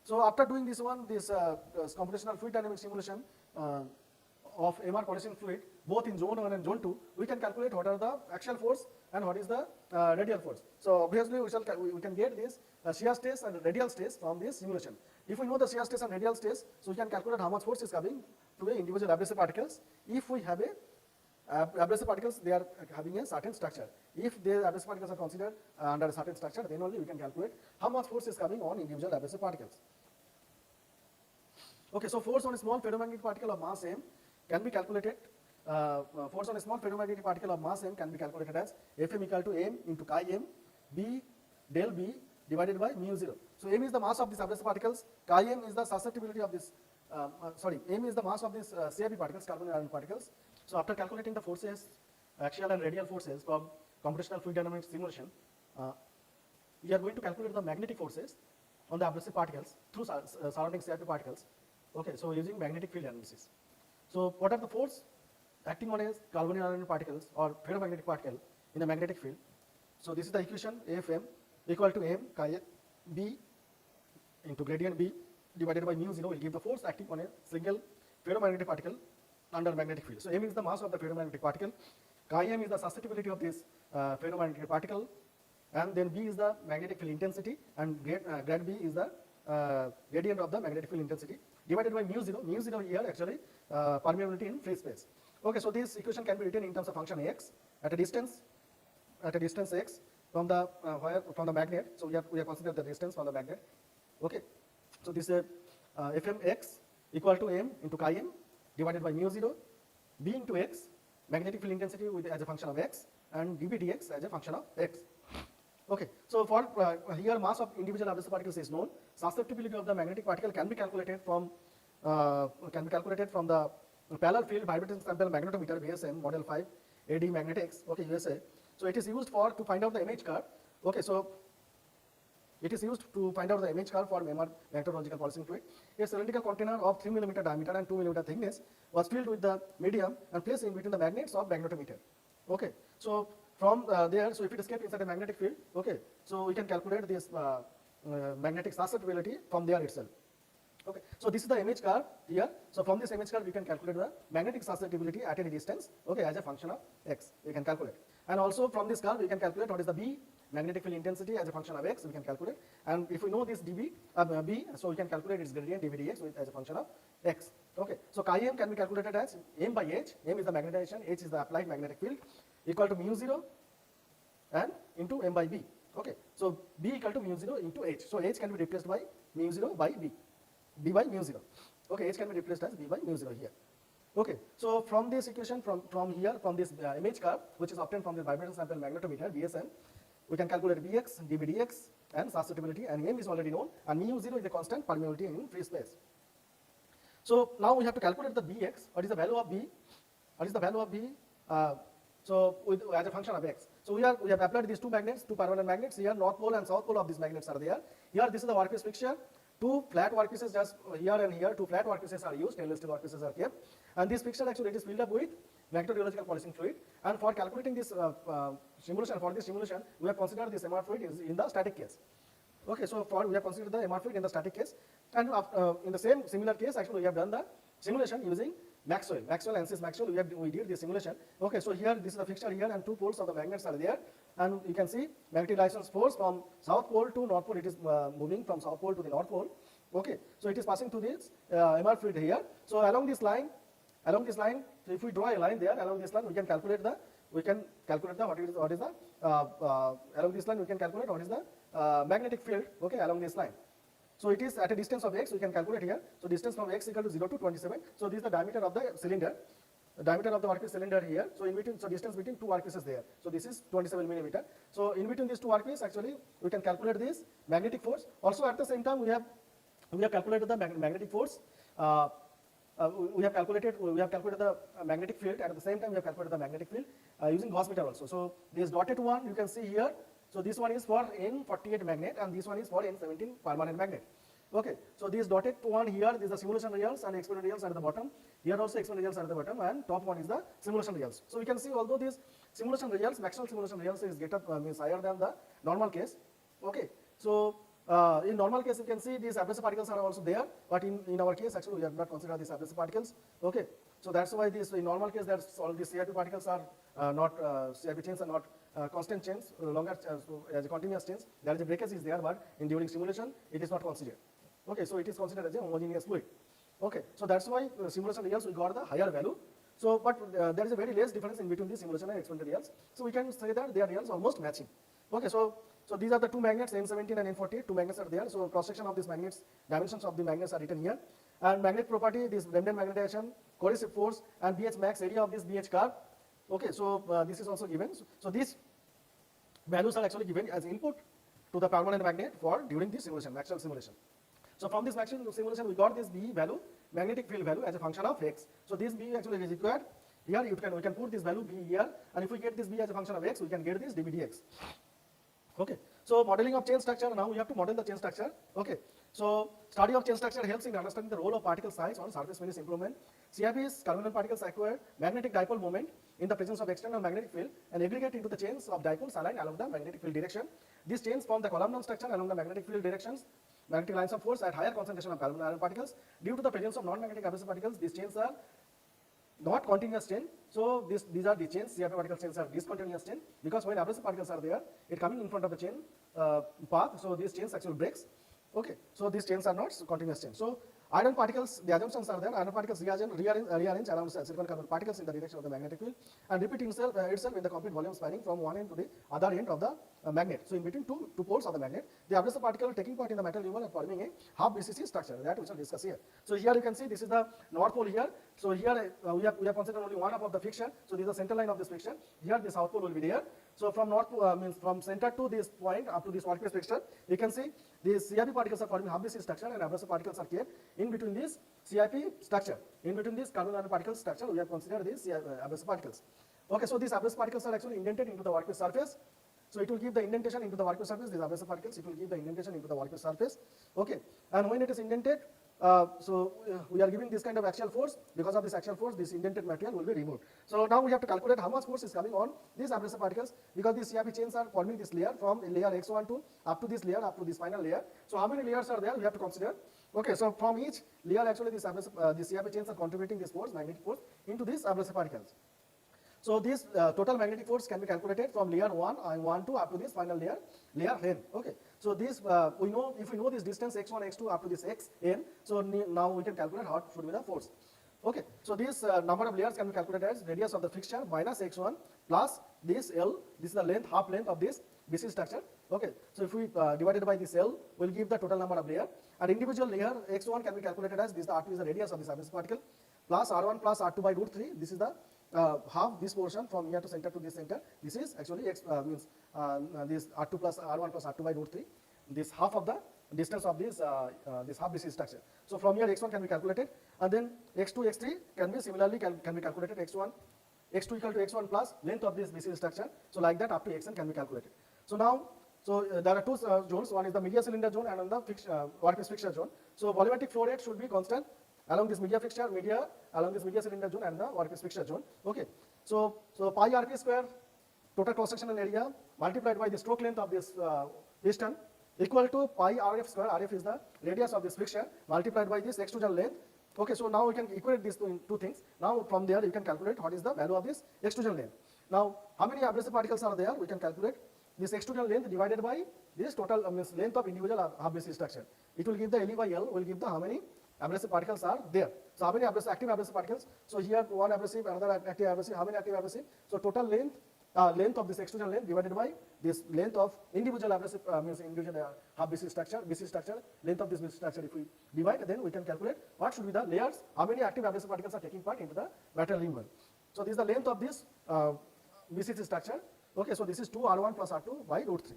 So after doing this computational fluid dynamic simulation of MR polishing fluid, both in zone 1 and zone 2, we can calculate what are the axial force and what is the radial force. So obviously we can get this shear stress and radial stress from this simulation. If we know the shear stress and radial stress, so we can calculate how much force is coming to the individual abrasive particles. If we have abrasive particles, they are having a certain structure. If the abrasive particles are considered under a certain structure, then only we can calculate how much force is coming on individual abrasive particles. Okay, so force on a small ferromagnetic particle of mass m can be calculated. Force on a small ferromagnetic particle of mass m can be calculated as Fm equal to m into chi m b del b divided by mu 0. So m is the mass of these abrasive particles, chi m is the susceptibility of this. M is the mass of these CIP particles, carbon iron particles. So after calculating the forces, axial and radial forces from computational fluid dynamics simulation, we are going to calculate the magnetic forces on the abrasive particles through surrounding CIP particles. Okay, so using magnetic field analysis. So what are the force acting on a carbon iron particles or ferromagnetic particle in the magnetic field? So this is the equation Fm equal to m chi b into gradient b divided by mu 0 will give the force acting on a single ferromagnetic particle under magnetic field. So m is the mass of the ferromagnetic particle, chi m is the susceptibility of this ferromagnetic particle, and then B is the magnetic field intensity, and grad B is the gradient of the magnetic field intensity, divided by mu 0. Mu 0 here actually permeability in free space. Okay, so this equation can be written in terms of function x at a distance x from the from the magnet. So we have considered the distance from the magnet. Okay, so this is Fm x equal to m into chi m divided by mu 0, B into x, magnetic field intensity as a function of x, and dB dx as a function of x. Okay, so for here mass of individual abrasive particles is known. Susceptibility of the magnetic particle can be calculated from the parallel field vibrating sample magnetometer VSM model 5 AD magnetics. Okay, USA. So it is used to find out the image curve. Okay, so it is used to find out the image curve for magnetorheological polycylindrical fluid. A cylindrical container of 3 mm diameter and 2 mm thickness was filled with the medium and placed in between the magnets of magnetometer. Okay, so from there, so if it is kept inside a magnetic field, okay, so we can calculate this magnetic susceptibility from there itself. Okay, so this is the image curve here. So from this image curve, we can calculate the magnetic susceptibility at any distance, okay, as a function of x. We can calculate, and also from this curve, we can calculate what is the B magnetic field intensity as a function of x. We can calculate, and if we know this dB B, so we can calculate its gradient dB dx as a function of x. Okay, so chi m can be calculated as m by h. M is the magnetization, h is the applied magnetic field, equal to mu 0 and into m by b. Okay, so b equal to mu 0 into h. So h can be replaced by mu 0 by b. B by mu 0. Okay, h can be replaced as b by mu 0 here. Okay, so from this equation, from this image curve, which is obtained from the vibration sample magnetometer VSM, we can calculate Bx, dB dx, and susceptibility, and m is already known, and mu 0 is a constant permeability in free space. So now we have to calculate the Bx. What is the value of B? What is the value of B? So as a function of x. So we have applied these two magnets, two permanent magnets. Here north pole and south pole of these magnets are there. Here this is the workpiece fixture. Two flat workpieces just here and here. Two flat workpieces are used. Stainless steel workpieces are kept. And this fixture actually it is filled up with magnetorheological polycylindrical fluid. And for calculating this simulation, we have considered this MR fluid in the static case. Okay, so we have considered the MR fluid in the static case. And in the similar case, actually we have done the simulation using Maxwell and Maxwell. We did the simulation. Okay, so here this is the fixture here, and two poles of the magnets are there, and you can see magnetic resonance force from south pole to north pole. It is moving from south pole to the north pole. Okay, so it is passing through this MR fluid here. So along this line, so if we draw a line there along this line, we can calculate the what is the along this line we can calculate what is the magnetic field. Okay, along this line. So it is at a distance of x, we can calculate here. So distance from x equal to 0 to 27. So this is the diameter of the cylinder, the diameter of the workpiece cylinder here. So in between, so distance between two workpieces there. So this is 27 millimeter. So in between these two workpieces, actually we can calculate this magnetic force. Also at the same time, we have calculated the magnetic force. We have calculated the magnetic field. At the same time, we have calculated the magnetic field using Gauss meter also. So this dotted one you can see here. So this one is for N48 magnet, and this one is for N17 permanent magnet. Okay, so this dotted one here, this is the simulation results, and experimental results are at the bottom. Here also experimental results are at the bottom, and top one is the simulation results. So we can see although these simulation results, maximum simulation results is means higher than the normal case. Okay, so in normal case you can see these abrasive particles are also there, but in our case actually we have not considered these abrasive particles. Okay, so that's why this in normal case that's all these CRP particles are not CRP chains are not constant chains, longer so as a continuous chains. There is a breakage is there, but during simulation it is not considered. Okay, so it is considered as a homogeneous fluid. Okay, so that's why simulation results we got the higher value. So, but there is a very less difference in between the simulation and experimental results. So we can say that their results almost matching. Okay, so these are the two magnets, N17 and N48. Two magnets are there. So cross section of these magnets, dimensions of the magnets are written here. And magnet property, this remnant magnetization, cohesive force, and BH max area of this BH curve. Okay, so this is also given. So these values are actually given as input to the permanent magnet for during the simulation, Maxwell simulation. So from this Maxwell simulation, we got this B value, magnetic field value as a function of x. So this B actually is required. Here we can put this value B here, and if we get this B as a function of x, we can get this dB dx. Okay, so modeling of chain structure. Now we have to model the chain structure. Okay, so study of chain structure helps in understanding the role of particle size on surface finish improvement. CRP is carbon particles acquire magnetic dipole moment in the presence of external magnetic field and aggregate into the chains of dipoles aligned along the magnetic field direction. These chains form the columnar structure along the magnetic field directions. Magnetic lines of force at higher concentration of carbon iron particles. Due to the presence of non-magnetic abrasive particles, these chains are not continuous chain. So these are the chains, CIP particle chains are discontinuous chain, because when abrasive particles are there, it coming in front of the chain path, so these chains actually breaks. Okay, so these chains are not continuous chains. So iron particles, the assumptions are there, iron particles rearrange around silicon carbon particles in the direction of the magnetic field and repeat itself in the complete volume spanning from one end to the other end of the magnet. So in between two poles of the magnet, the abrasive particle taking part in the metal removal and forming a half BCC structure, that we shall discuss here. So here you can see this is the north pole here. So here we have considered only one of the friction. So this is the center line of this friction. Here the south pole will be there. So from north means from center to this point up to this workpiece fixture, you can see these CIP particles are forming half BCC structure and abrasive particles are kept in between this CIP structure. In between this carbon nanoparticle structure, we have considered these abrasive particles. Okay, so these abrasive particles are actually indented into the workpiece surface. So it will give the indentation into the workpiece surface. These abrasive particles, it will give the indentation into the workpiece surface. Okay, and when it is indented, we are giving this kind of axial force. Because of this axial force, this indented material will be removed. So now we have to calculate how much force is coming on these abrasive particles, because these CIP chains are forming this layer from layer X12 up to this layer, up to this final layer. So how many layers are there? We have to consider. Okay, so from each layer, actually, these CIP chains are contributing this force, magnetic force, into these abrasive particles. So this total magnetic force can be calculated from layer 1 and 1, 2 up to this final layer n. Okay. So this we know, if we know this distance x1, x2 up to this xn, so now we can calculate what should be the force. Okay. So this number of layers can be calculated as radius of the fixture minus x1 plus this L. This is the length, half length of this BC structure. Okay. So if we divided by this L, will give the total number of layer. And individual layer x1 can be calculated as this. The R2 is the radius of this abrasive particle plus R1 plus R2 by root 3. This is the half this portion from here to center to this center. This is actually this R2 plus R1 plus R2 by root 3. This half of the distance of this half BC structure. So from here x1 can be calculated, and then x2, x3 can be similarly can be calculated. X1, x2 equal to x1 plus length of this BC structure. So like that up to xn can be calculated. So now, there are two zones. One is the media cylinder zone and another workpiece fixture zone. So volumetric flow rate should be constant along this media along this media cylinder zone and the workpiece fixture zone. Okay. So pi rp square total cross sectional area multiplied by the stroke length of this piston equal to pi rf square. Rf is the radius of this fixture multiplied by this extrusion length. Okay. So now we can equate these two things. Now from there you can calculate what is the value of this extrusion length. Now how many abrasive particles are there? We can calculate this extrusion length divided by this total length of individual half BC structure. It will give the Le by L, will give the how many abrasive particles are there. So how many active abrasive particles? So here one abrasive, another active abrasive. How many active abrasive? So total length of this extrusion length divided by this length of individual abrasive individual half BC structure, length of this BC structure. If we divide, then we can calculate what should be the layers, how many active abrasive particles are taking part into the material removal. So this is the length of this BCC structure. Okay, so this is 2 R1 plus R2 by root 3.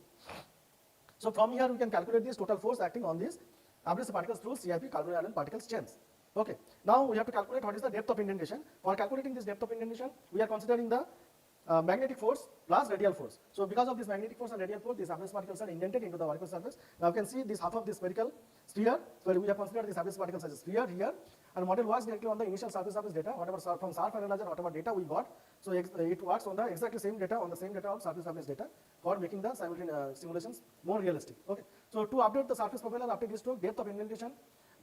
So from here we can calculate this total force acting on these abrasive particles through CIP carbon iron particles chains. Okay. Now we have to calculate what is the depth of indentation. For calculating this depth of indentation, we are considering the magnetic force plus radial force. So because of this magnetic force and radial force, these abrasive particles are indented into the workpiece surface. Now you can see this half of this spherical sphere, where we have considered these abrasive particles as a sphere here, and model works directly on the initial surface data, whatever from SARF analyzer, whatever data we got. So it works on the exactly same data, on the same data of surface data for making the simultaneous simulations more realistic. Okay. So to update the surface profile and update this to depth of indentation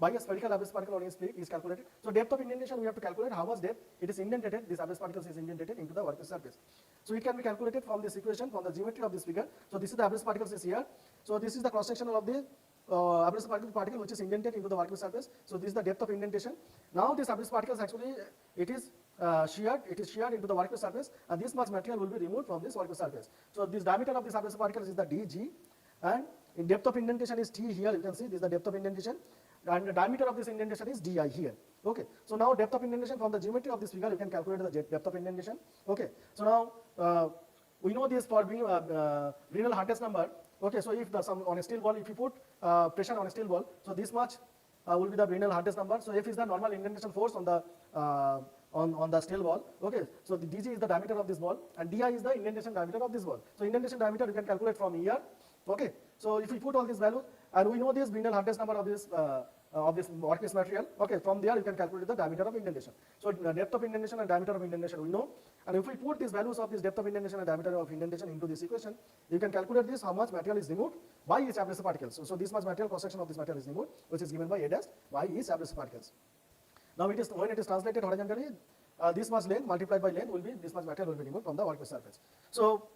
by a spherical abrasive particle on its peak is calculated. So depth of indentation, we have to calculate how much depth it is indented, this abrasive particles is indented into the workpiece surface. So it can be calculated from this equation, from the geometry of this figure. So this is the abrasive particles is here. So this is the cross section of the abrasive particle which is indented into the workpiece surface. So this is the depth of indentation. Now this abrasive particles actually it is sheared into the workpiece surface, and this much material will be removed from this workpiece surface. So this diameter of this abrasive particles is the dg, and in depth of indentation is t here. You can see this is the depth of indentation, and the diameter of this indentation is di here. Okay. So now depth of indentation, from the geometry of this figure you can calculate the depth of indentation. Okay. So now we know this for being Brinell hardness number. Okay. So if on a steel ball, if you put pressure on a steel ball, so this much will be the Brinell hardness number. So F is the normal indentation force on the on the steel ball. Okay. So the dg is the diameter of this ball, and di is the indentation diameter of this ball. So indentation diameter you can calculate from here. Okay. So if we put all these values, and we know this Brinell hardness number of this workpiece material. Okay. From there you can calculate the diameter of indentation. So depth of indentation and diameter of indentation we know, and if we put these values of this depth of indentation and diameter of indentation into this equation, you can calculate this how much material is removed by each abrasive particles. So this much material, cross section of this material is removed, which is given by A dash by each abrasive particles. Now it is when it is translated horizontally, this much length multiplied by length will be this much material will be removed from the workpiece surface. So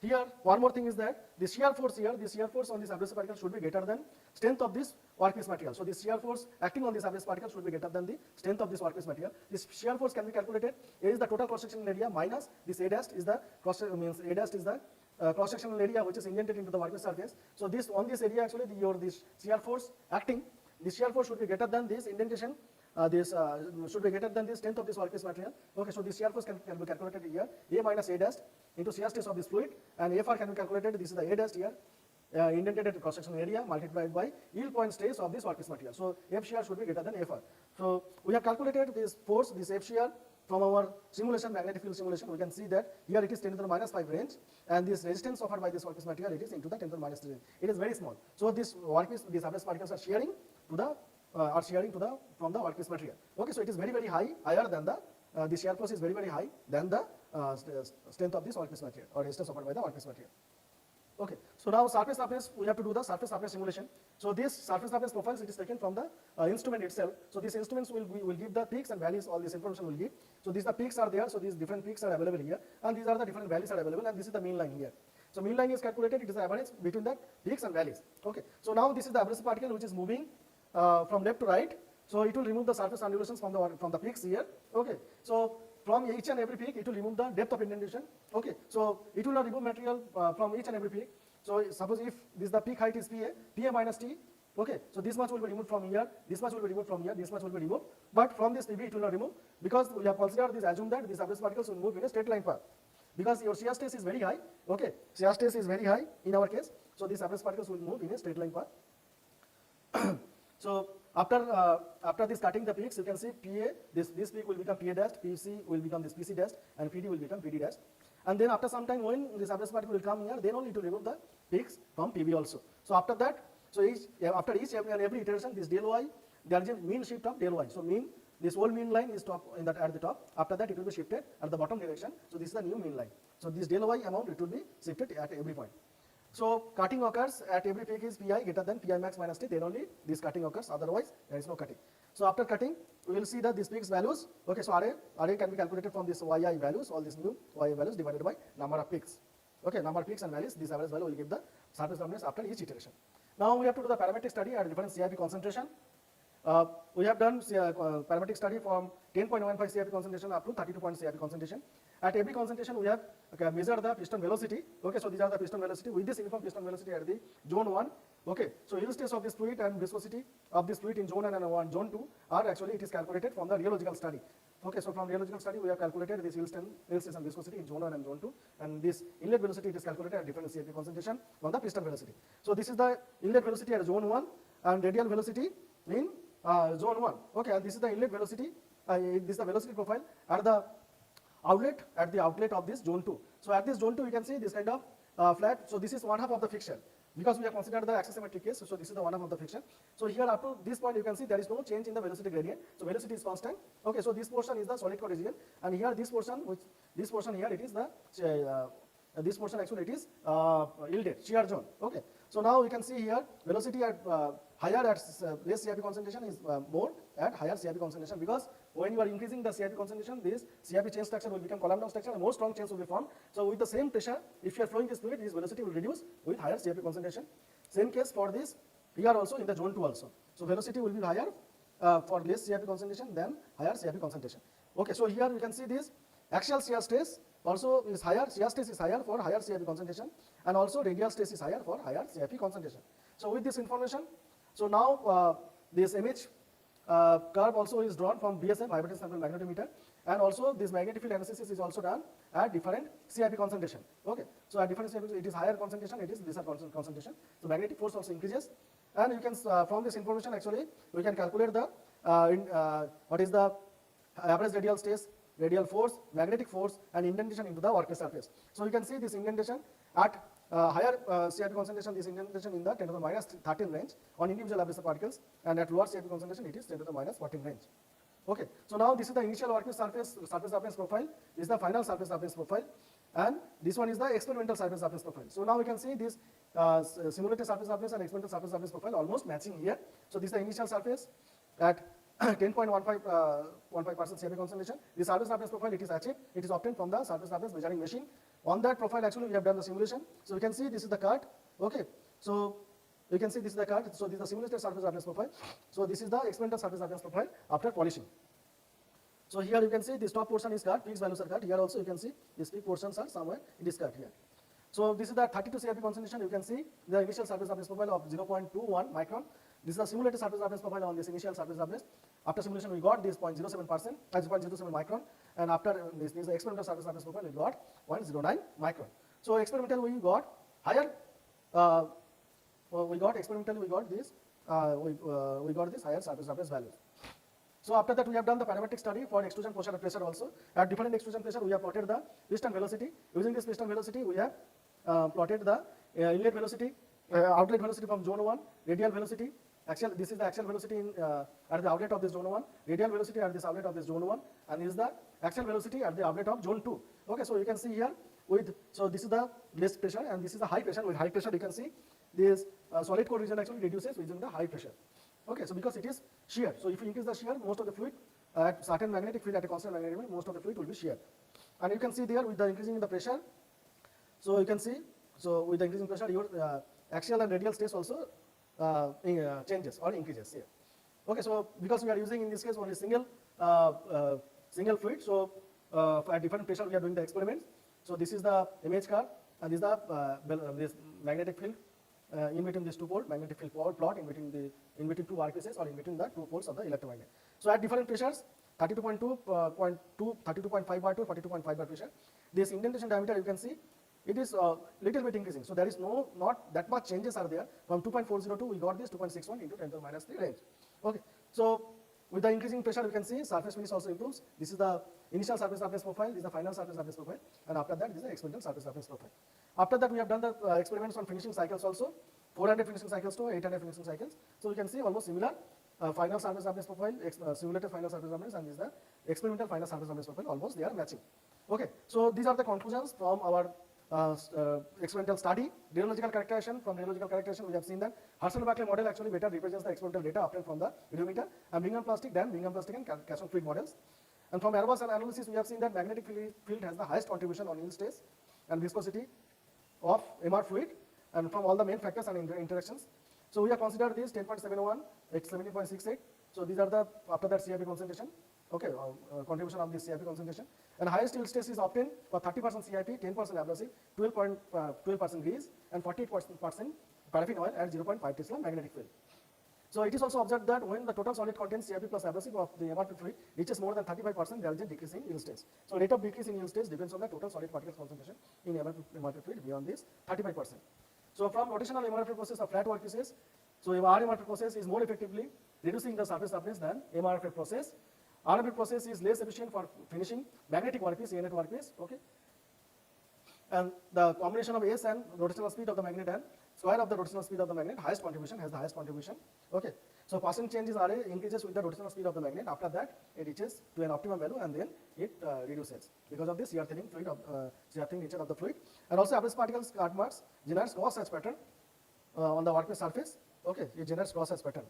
here one more thing is that the shear force here, the shear force on this abrasive particle should be greater than strength of this workpiece material. So this shear force acting on this abrasive particle should be greater than the strength of this workpiece material. This shear force can be calculated. A is the total cross-sectional area minus this A dash is the cross-sectional area which is indented into the workpiece surface. So this on this area actually this shear force acting, this shear force should be greater than this indentation. Should be greater than the strength of this workpiece material. Okay, so this shear force can be calculated here. A minus A dash into shear stress of this fluid, and FR can be calculated. This is the A dash here, indented at cross-sectional area multiplied by yield point stress of this workpiece material. So F shear should be greater than FR. So we have calculated this force, this F shear from our simulation, magnetic field simulation. We can see that here it is 10 to the minus 5 range, and this resistance offered by this workpiece material it is into the 10 to the minus 3 range. It is very small. So this workpiece, these abrasive particles are shearing to the from the workpiece material. Okay, so it is very higher than the shear force is very high than the strength of this workpiece material or resistance offered by the workpiece material. Okay, so now surface roughness, we have to do the surface roughness simulation. So this surface roughness profiles it is taken from the instrument itself. So these instruments will give the peaks and valleys, all this information will give. So these the peaks are there, so these different peaks are available here, and these are the different valleys are available, and this is the mean line here. So mean line is calculated, it is the average between the peaks and valleys. Okay, so now this is the abrasive particle which is moving from left to right. So it will remove the surface undulations from the peaks here. Okay, so from each and every peak it will remove the depth of indentation. Okay, so it will not remove material from each and every peak. So suppose if this the peak height is PA minus T. Okay, so this much will be removed from here, this much will be removed from here, this much will be removed, but from this PB it will not remove, because we have considered this, assume that these abrasive particles will move in a straight line path, because your shear stress is very high. Okay, shear stress is very high in our case, so these abrasive particles will move in a straight line path. So after this cutting the peaks, you can see PA, this peak will become PA dash, PC will become this PC dash, and PD will become PD dash. And then after some time, when this abrasive particle will come here, then only to remove the peaks from PB also. So after that, so after each and every iteration, this del y, there is a mean shift of del y. So mean, this whole mean line is at the top. After that, it will be shifted at the bottom direction. So this is the new mean line. So this del y amount, it will be shifted at every point. So cutting occurs at every peak is Pi greater than Pi max minus T, then only this cutting occurs, otherwise there is no cutting. So after cutting, we will see that these peaks values. Okay, so RA can be calculated from this YI values, all these new YI values divided by number of peaks. Okay, number of peaks and valleys, this average value will give the surface roughness after each iteration. Now we have to do the parametric study at different CIP concentration. We have done parametric study from 10.15 CIP concentration up to 32 CIP concentration. At every concentration, we have measured the piston velocity. Okay, so these are the piston velocity with this uniform piston velocity at the zone 1. Okay, so yield stress of this fluid and viscosity of this fluid in zone 1 and zone 2 are actually it is calculated from the rheological study. Okay, so from rheological study, we have calculated this yield stress and viscosity in zone 1 and zone 2, and this inlet velocity it is calculated at different CIP concentration from the piston velocity. So this is the inlet velocity at zone 1 and radial velocity in zone 1. Okay, and this is the inlet velocity, this is the velocity profile at the outlet of this zone 2. So at this zone 2, you can see this kind of flat. So this is 1/2 of the friction, because we have considered the axisymmetric case. So this is the 1/2 of the friction. So here up to this point, you can see there is no change in the velocity gradient. So velocity is constant. Okay, so this portion is the solid core region, and here this portion here it is the this portion actually it is yielded shear zone. Okay, so now you can see here velocity at higher at less CIP concentration is more at higher CIP concentration, because when you are increasing the CIP concentration, this CIP chain structure will become column down structure and more strong chains will be formed. So with the same pressure, if you are flowing this fluid, this velocity will reduce with higher CIP concentration. Same case for this here also in the zone 2 also. So velocity will be higher for less CIP concentration than higher CIP concentration. Okay, so here you can see this axial shear stress also is higher, shear stress is higher for higher CIP concentration, and also radial stress is higher for higher CIP concentration. So with this information, so now this image curve also is drawn from BSM, biomedical sample magnetometer, and also this magnetic field analysis is also done at different CIP concentration. Okay, so at different CIP it is higher concentration, it is lesser concentration. So magnetic force also increases, and you can from this information actually we can calculate the what is the average radial stress, radial force, magnetic force, and indentation into the workpiece surface. So you can see this indentation at higher CIP concentration, this indentation in the 10 to the minus 13 range on individual abrasive particles, and at lower CIP concentration it is 10 to the minus 14 range. Okay, so now this is the initial workpiece surface roughness profile, this is the final surface roughness profile, and this one is the experimental surface roughness profile. So now we can see this simulated surface roughness and experimental surface roughness profile almost matching here. So this is the initial surface at 10.15% CFP concentration. The surface roughness profile, it is achieved. It is obtained from the surface roughness measuring machine. On that profile, actually, we have done the simulation. So you can see this is the cut. Okay. So you can see this is the cut. So this is the simulated surface roughness profile. So this is the experimental surface roughness profile after polishing. So here you can see this top portion is cut, peaks values are cut. Here also you can see these peak portions are somewhere, it is cut here. So this is the 32 CFP concentration. You can see the initial surface roughness profile of 0.21 micron. This is the simulated surface roughness profile on this initial surface roughness. After simulation, we got this 0.07%, 0.07 micron, and after this is the experimental surface roughness profile, we got 0.09 micron. So experimental we got higher. We got experimentally we got this. We got this higher surface roughness values. So after that, we have done the parametric study for extrusion pressure also. At different extrusion pressure, we have plotted the piston velocity. Using this piston velocity, we have plotted the inlet velocity, outlet velocity from zone 1, radial velocity. This is the axial velocity at the outlet of this zone 1, radial velocity at this outlet of this zone 1, and this is the axial velocity at the outlet of zone 2. Okay, so you can see here so this is the less pressure and this is the high pressure. With high pressure, you can see this solid core region actually reduces within the high pressure. Okay, so because it is shear, so if you increase the shear, most of the fluid at certain magnetic field, at a constant magnetic field, most of the fluid will be shear. And you can see there with the increasing in the pressure, so you can see, so with the increasing pressure, your axial and radial stress also changes or increases here. Okay, so because we are using in this case only single fluid, so at different pressure we are doing the experiments. So this is the image curve and this is the this magnetic field. In between these two poles, magnetic field plot in between two workpieces or in between the two poles of the electromagnet. So at different pressures, 32.2, 32.5 bar to 42.5 bar pressure, this indentation diameter you can see it is little bit increasing. So there is not that much changes are there. From 2.402 we got this 2.61 into 10 to the minus 3 range. Okay, so with the increasing pressure you can see surface finish also improves. This is the initial surface roughness profile, this is the final surface roughness profile, and after that this is the experimental surface roughness profile. After that we have done the experiments on finishing cycles also, 400 finishing cycles to 800 finishing cycles. So you can see almost similar final surface roughness profile, simulated final surface roughness, and this is the experimental final surface roughness profile, almost they are matching. Okay, so these are the conclusions from our experimental study. Rheological characterization, from rheological characterization we have seen that Herschel-Berkeley model actually better represents the experimental data obtained from the radiometer and Bingham plastic than Bingham plastic and Casson fluid models. And from Airbus analysis we have seen that magnetic field has the highest contribution on yield stress and viscosity of MR fluid, and from all the main factors and interactions. So we have considered this 10.71, 17.68. So these are the after that CIP concentration. Okay, contribution of this CIP concentration. And highest yield stress is obtained for 30% CIP, 10% abrasive, 12% grease, and 48% paraffin oil at 0.5 Tesla magnetic field. So it is also observed that when the total solid contains CIP plus abrasive of the MRP fluid reaches more than 35%, there is a decrease in yield stress. So rate of decrease in yield stress depends on the total solid particles concentration in MRP fluid beyond this 35%. So from rotational MRP process of flat workpieces, so RMRP process is more effectively reducing the surface roughness than MRF process. RMP process is less efficient for finishing magnetic workpiece, ANet workpiece. Okay, and the combination of S and rotational speed of the magnet and square of the rotational speed of the magnet has the highest contribution. Okay, so percent change is RA increases with the rotational speed of the magnet. After that, it reaches to an optimum value and then it reduces because of this shear thinning nature of the fluid. And also abrasive particles cut marks generates cross hatch pattern on the workpiece surface. Okay, it generates cross hatch pattern.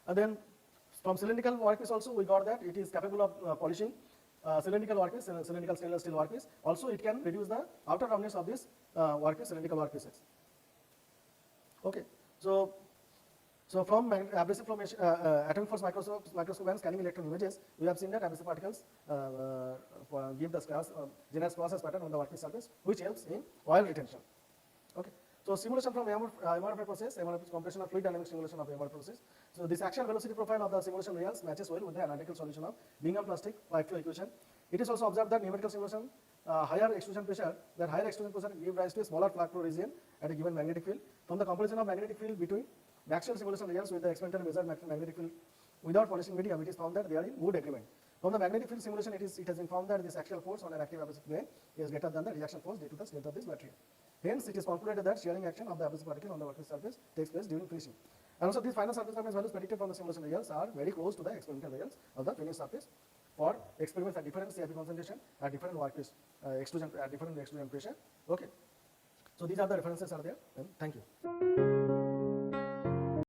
And then from cylindrical workpiece also we got that it is capable of polishing cylindrical workpiece, cylindrical stainless steel workpiece. Also it can reduce the outer roughness of this workpiece, cylindrical workpieces. Okay, so from abrasive from atomic force microscope and scanning electron images, we have seen that abrasive particles give the generates cross hatch pattern on the workpiece surface, which helps in oil retention. Okay. So simulation from MRF process, MRF compression of fluid dynamic simulation of MRF process. So this axial velocity profile of the simulation results matches well with the analytical solution of Bingham plastic Whitefield equation. It is also observed that numerical simulation, higher extrusion pressure give rise to a smaller flat flow region at a given magnetic field. From the comparison of magnetic field between the axial simulation results with the experimental measured magnetic field without polishing medium, it is found that they are in good agreement. From the magnetic field simulation, it has been found that this axial force on an active abrasive plane is greater than the reaction force due to the strength of this material. Hence, it is concluded that shearing action of the abrasive particle on the workpiece surface takes place during finishing. And also, these final surface roughness values predicted from the simulation results are very close to the experimental results of the finished surface for experiments at different CIP concentration, at different workpiece extrusion, at different extrusion pressure. Okay. So these are the references are there. And thank you.